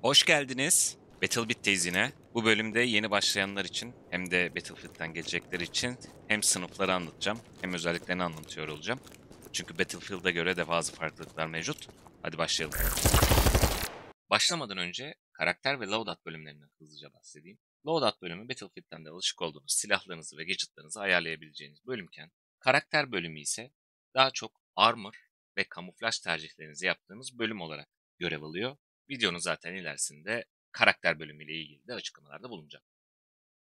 Hoş geldiniz. Battlefield'teyiz yine. Bu bölümde yeni başlayanlar için hem de Battlefield'den gelecekler için hem sınıfları anlatacağım hem özelliklerini anlatıyor olacağım. Çünkü Battlefield'a göre de bazı farklılıklar mevcut. Hadi başlayalım. Başlamadan önce karakter ve loadout bölümlerinden hızlıca bahsedeyim. Loadout bölümü Battlefield'den de alışık olduğunuz silahlarınızı ve gadgetlarınızı ayarlayabileceğiniz bölümken karakter bölümü ise daha çok armor ve kamuflaj tercihlerinizi yaptığınız bölüm olarak görev alıyor. Videonun zaten ilerisinde karakter bölümüyle ilgili de açıklamalarda bulunacağım.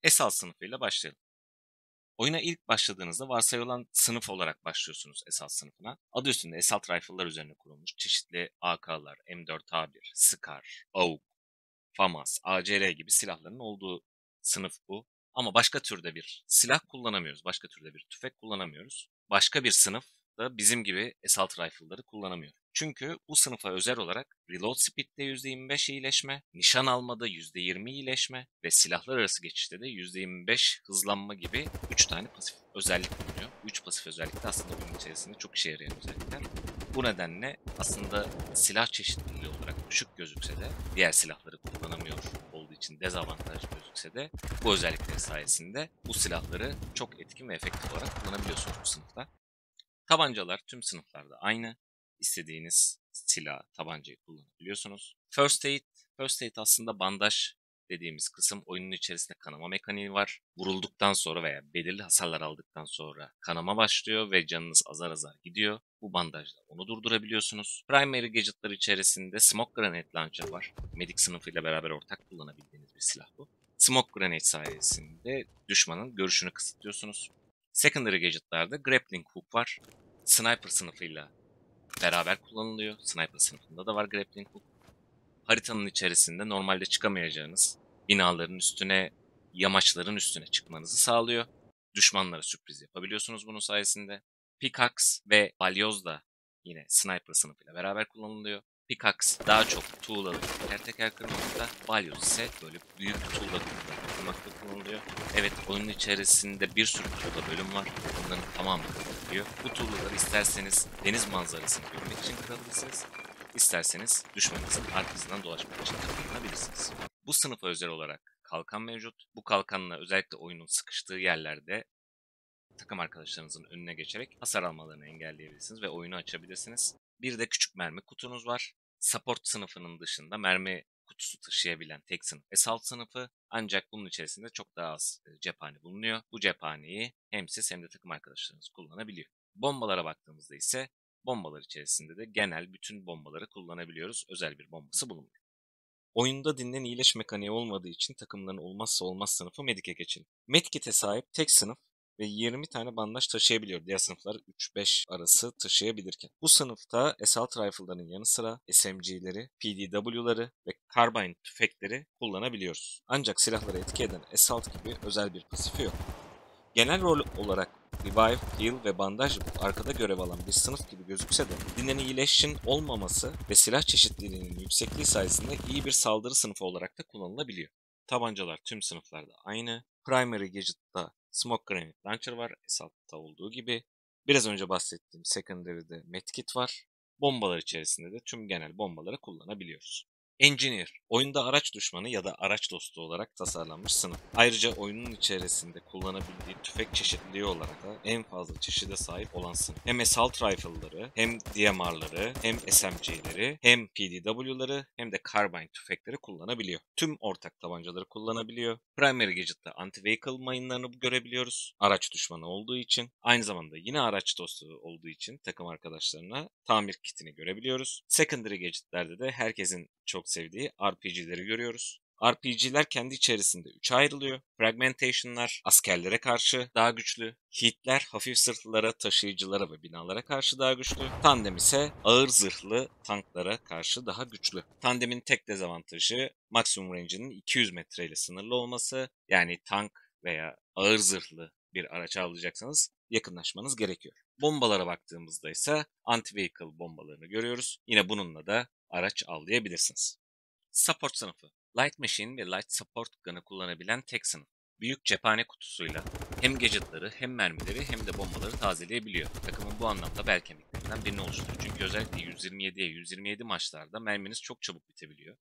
Esal sınıfıyla başlayalım. Oyuna ilk başladığınızda varsayılan sınıf olarak başlıyorsunuz esalt sınıfına. Adı üstünde esalt rifle'lar üzerine kurulmuş çeşitli AK'lar, M4A1, Scar, AUG, FAMAS, ACR gibi silahların olduğu sınıf bu. Ama başka türde bir silah kullanamıyoruz. Başka türde bir tüfek kullanamıyoruz. Başka bir sınıf da bizim gibi assault rifle'ları kullanamıyor. Çünkü bu sınıfa özel olarak reload speed'de %25 iyileşme, nişan almada %20 iyileşme ve silahlar arası geçişte de %25 hızlanma gibi 3 tane pasif özellik bulunuyor. Bu 3 pasif özellik de aslında oyun içerisinde çok işe yarayan özellikler. Bu nedenle aslında silah çeşitliliği olarak düşük gözükse de diğer silahları kullanamıyor olduğu için dezavantaj gözükse de bu özellikleri sayesinde bu silahları çok etkin ve efektif olarak kullanabiliyorsunuz bu sınıfta. Tabancalar tüm sınıflarda aynı. İstediğiniz silah, tabancayı kullanabiliyorsunuz. First aid aslında bandaj dediğimiz kısım. Oyunun içerisinde kanama mekaniği var. Vurulduktan sonra veya belirli hasarlar aldıktan sonra kanama başlıyor ve canınız azar azar gidiyor. Bu bandajla onu durdurabiliyorsunuz. Primary gadget'lar içerisinde Smoke Grenade Launcher var. Medic sınıfıyla beraber ortak kullanabildiğiniz bir silah bu. Smoke Grenade sayesinde düşmanın görüşünü kısıtlıyorsunuz. Secondary gadget'larda Grappling Hook var. Sniper sınıfıyla beraber kullanılıyor. Sniper sınıfında da var Grappling Hook. Haritanın içerisinde normalde çıkamayacağınız binaların üstüne, yamaçların üstüne çıkmanızı sağlıyor. Düşmanlara sürpriz yapabiliyorsunuz bunun sayesinde. Pickaxe ve balyoz da yine sniper sınıfıyla beraber kullanılıyor. Pickaxe daha çok tuğlaları teker teker kırmakta, balyoz ise böyle büyük tuğla kırmakta kullanılıyor. Evet, oyunun içerisinde bir sürü tuğla bölüm var. Bunların tamamı kırılıyor. Bu tuğlaları isterseniz deniz manzarasını görmek için kırabilirsiniz. İsterseniz düşmanınızın arkasından dolaşmak için de kullanabilirsiniz. Bu sınıfa özel olarak kalkan mevcut. Bu kalkanla özellikle oyunun sıkıştığı yerlerde takım arkadaşlarınızın önüne geçerek hasar almalarını engelleyebilirsiniz ve oyunu açabilirsiniz. Bir de küçük mermi kutunuz var. Support sınıfının dışında mermi kutusu taşıyabilen tek sınıf Assault sınıfı, ancak bunun içerisinde çok daha az cephane bulunuyor. Bu cephaneyi hem siz hem de takım arkadaşlarınız kullanabiliyor. Bombalara baktığımızda ise bombalar içerisinde de genel bütün bombaları kullanabiliyoruz. Özel bir bombası bulunmuyor. Oyunda dinlen iyleş mekaniği olmadığı için takımların olmazsa olmaz sınıfı Medic'e geçelim. Medkit'e sahip tek sınıf ve 20 tane bandaj taşıyabiliyor. Diğer sınıflar 3-5 arası taşıyabilirken. Bu sınıfta Assault Rifle'ların yanı sıra SMG'leri, PDW'ları ve Carbine tüfekleri kullanabiliyoruz. Ancak silahları etki eden Assault gibi özel bir pasifi yok. Genel rol olarak Revive, Heal ve bandaj arkada görev alan bir sınıf gibi gözükse de dinlen iyileşin olmaması ve silah çeşitliliğinin yüksekliği sayesinde iyi bir saldırı sınıfı olarak da kullanılabiliyor. Tabancalar tüm sınıflarda aynı. Primary Gadget'ta Smoke Grenade Launcher var, Assault'ta olduğu gibi. Biraz önce bahsettiğim Secondary'de Medkit var. Bombalar içerisinde de tüm genel bombaları kullanabiliyoruz. Engineer, oyunda araç düşmanı ya da araç dostu olarak tasarlanmış sınıf. Ayrıca oyunun içerisinde kullanabildiği tüfek çeşitliliği olarak da en fazla çeşide sahip olan sınıf. Hem Assault Rifle'ları, hem DMR'ları, hem SMG'leri, hem PDW'ları, hem de Carbine tüfekleri kullanabiliyor. Tüm ortak tabancaları kullanabiliyor. Primary Gadget'ta Anti-Vehicle mayınlarını görebiliyoruz. Araç düşmanı olduğu için. Aynı zamanda yine araç dostu olduğu için takım arkadaşlarına tamir kitini görebiliyoruz. Secondary Gadget'lerde de herkesin çok sevdiği RPG'leri görüyoruz. RPG'ler kendi içerisinde 3'e ayrılıyor. Fragmentation'lar askerlere karşı daha güçlü. Heat'ler hafif sırtlılara, taşıyıcılara ve binalara karşı daha güçlü. Tandem ise ağır zırhlı tanklara karşı daha güçlü. Tandemin tek dezavantajı maksimum range'inin 200 metre ile sınırlı olması. Yani tank veya ağır zırhlı bir araç avlayacaksanız yakınlaşmanız gerekiyor. Bombalara baktığımızda ise anti-vehicle bombalarını görüyoruz. Yine bununla da araç avlayabilirsiniz. Support sınıfı. Light Machine ve Light Support Gun'ı kullanabilen tek sınıf. Büyük cephane kutusuyla hem gadgetları hem mermileri hem de bombaları tazeleyebiliyor. Takımın bu anlamda bel kemiklerinden birini oluşturuyor. Çünkü özellikle 127'ye 127 maçlarda merminiz çok çabuk bitebiliyor.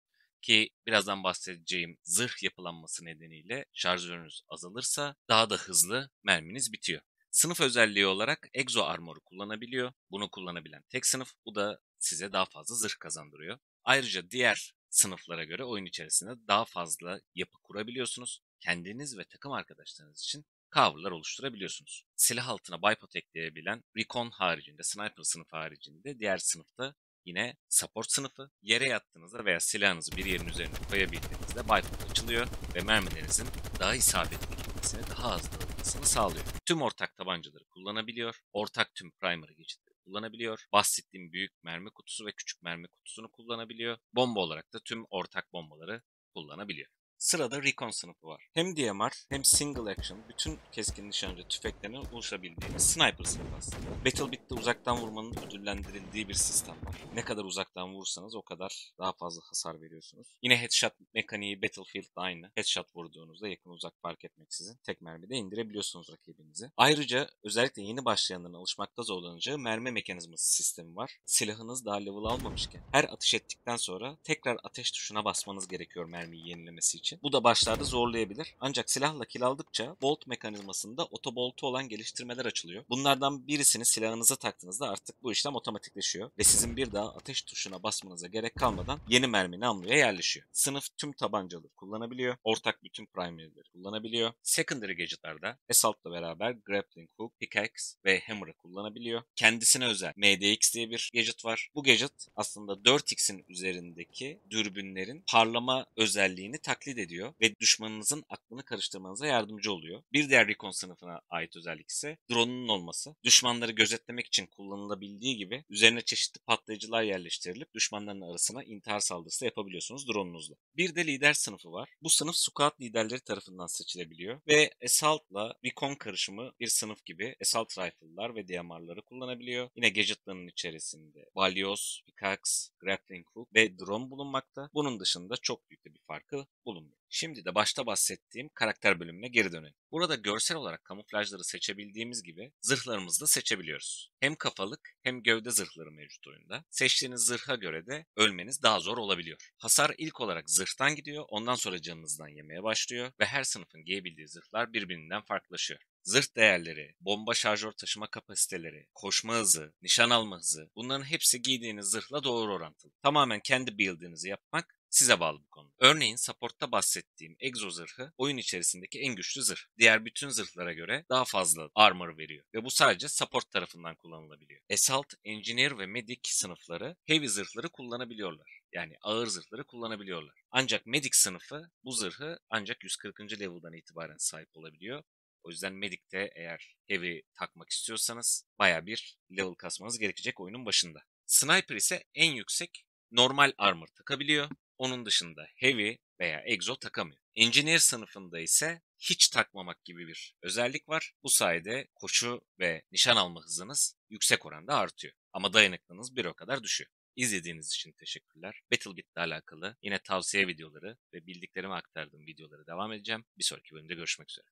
ki birazdan bahsedeceğim zırh yapılanması nedeniyle şarjörünüz azalırsa daha da hızlı merminiz bitiyor. Sınıf özelliği olarak Exo Armor'u kullanabiliyor. Bunu kullanabilen tek sınıf. Bu da size daha fazla zırh kazandırıyor. Ayrıca diğer sınıflara göre oyun içerisinde daha fazla yapı kurabiliyorsunuz. Kendiniz ve takım arkadaşlarınız için cover'lar oluşturabiliyorsunuz. Silah altına bipod ekleyebilen Recon haricinde, Sniper sınıfı haricinde diğer sınıfta yine support sınıfı. Yere yattığınızda veya silahınızı bir yerin üzerine koyabildiğinizde bipod açılıyor ve mermilerinizin daha isabetli gitmesini, daha hızlı olmasını sağlıyor. Tüm ortak tabancaları kullanabiliyor. Ortak tüm primary gadget'leri kullanabiliyor. Bahsettiğim büyük mermi kutusu ve küçük mermi kutusunu kullanabiliyor. Bomba olarak da tüm ortak bombaları kullanabiliyor. Sırada Recon sınıfı var. Hem DMR hem single action bütün keskin nişancı tüfeklerine ulaşabildiğimiz sniper sınıfı aslında. Battlebit'te uzaktan vurmanın ödüllendirildiği bir sistem var. Ne kadar uzaktan vurursanız o kadar daha fazla hasar veriyorsunuz. Yine headshot mekaniği Battlefield'da aynı. Headshot vurduğunuzda yakın uzak fark etmeksizin tek mermide indirebiliyorsunuz rakibinizi. Ayrıca özellikle yeni başlayanların alışmakta zorlanacağı mermi mekanizması sistemi var. Silahınız daha level almamışken her atış ettikten sonra tekrar ateş tuşuna basmanız gerekiyor mermiyi yenilemesi için. Bu da başlarda zorlayabilir. Ancak silahla kill aldıkça bolt mekanizmasında otoboltu olan geliştirmeler açılıyor. Bunlardan birisini silahınıza taktığınızda artık bu işlem otomatikleşiyor ve sizin bir daha ateş tuşuna basmanıza gerek kalmadan yeni mermi namluya yerleşiyor. Sınıf tüm tabancaları kullanabiliyor. Ortak bütün primary'leri kullanabiliyor. Secondary gadget'larda Assault'la beraber grappling hook, pickaxe ve hammer'ı kullanabiliyor. Kendisine özel MDX diye bir gadget var. Bu gadget aslında 4x'in üzerindeki dürbünlerin parlama özelliğini taklit ediyor ve düşmanınızın aklını karıştırmanıza yardımcı oluyor. Bir diğer Recon sınıfına ait özellik ise drone'un olması. Düşmanları gözetlemek için kullanılabildiği gibi üzerine çeşitli patlayıcılar yerleştirilip düşmanların arasına intihar saldırısı yapabiliyorsunuz drone'unuzla. Bir de lider sınıfı var. Bu sınıf squad liderleri tarafından seçilebiliyor ve Assault'la Recon karışımı bir sınıf gibi Assault Rifle'lar ve DMR'ları kullanabiliyor. Yine gadget'ların içerisinde balyoz, pickaxe, grappling hook ve drone bulunmakta. Bunun dışında çok büyük de bir farkı bulunmuyor. Şimdi de başta bahsettiğim karakter bölümüne geri dönelim. Burada görsel olarak kamuflajları seçebildiğimiz gibi zırhlarımızı da seçebiliyoruz. Hem kafalık hem gövde zırhları mevcut oyunda. Seçtiğiniz zırha göre de ölmeniz daha zor olabiliyor. Hasar ilk olarak zırhtan gidiyor, ondan sonra canınızdan yemeye başlıyor ve her sınıfın giyebildiği zırhlar birbirinden farklılaşıyor. Zırh değerleri, bomba şarjör taşıma kapasiteleri, koşma hızı, nişan alma hızı bunların hepsi giydiğiniz zırhla doğru orantılı. Tamamen kendi build'inizi yapmak size bağlı bu konu. Örneğin support'ta bahsettiğim egzo zırhı oyun içerisindeki en güçlü zırh. Diğer bütün zırhlara göre daha fazla armor veriyor ve bu sadece support tarafından kullanılabiliyor. Assault, Engineer ve Medic sınıfları heavy zırhları kullanabiliyorlar. Yani ağır zırhları kullanabiliyorlar. Ancak Medic sınıfı bu zırhı ancak 140. level'dan itibaren sahip olabiliyor. O yüzden Medic'te eğer heavy takmak istiyorsanız baya bir level kasmanız gerekecek oyunun başında. Sniper ise en yüksek normal armor takabiliyor. Onun dışında heavy veya exo takamıyor. Engineer sınıfında ise hiç takmamak gibi bir özellik var. Bu sayede koşu ve nişan alma hızınız yüksek oranda artıyor. Ama dayanıklılığınız bir o kadar düşüyor. İzlediğiniz için teşekkürler. BattleBit ile alakalı yine tavsiye videoları ve bildiklerimi aktardığım videoları devam edeceğim. Bir sonraki bölümde görüşmek üzere.